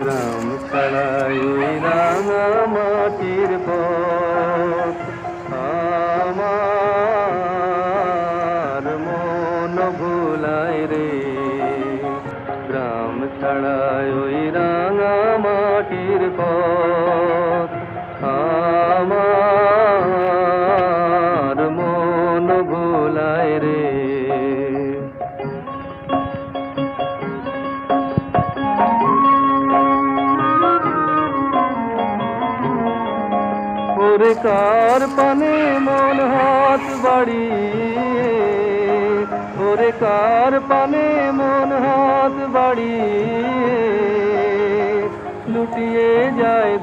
গ্রাম ছাড়াই ওই রাঙা মাটির পথ আমার মন ভুলায় রে। গ্রাম ছাড়াই ওই রাঙা মাটির পথ আমার মন ভুলায় রে। ওরে কার পানে মন হাত বাড়িয়ে, ওরে কার পানে মন হাত বাড়িয়ে লুটিয়ে যায়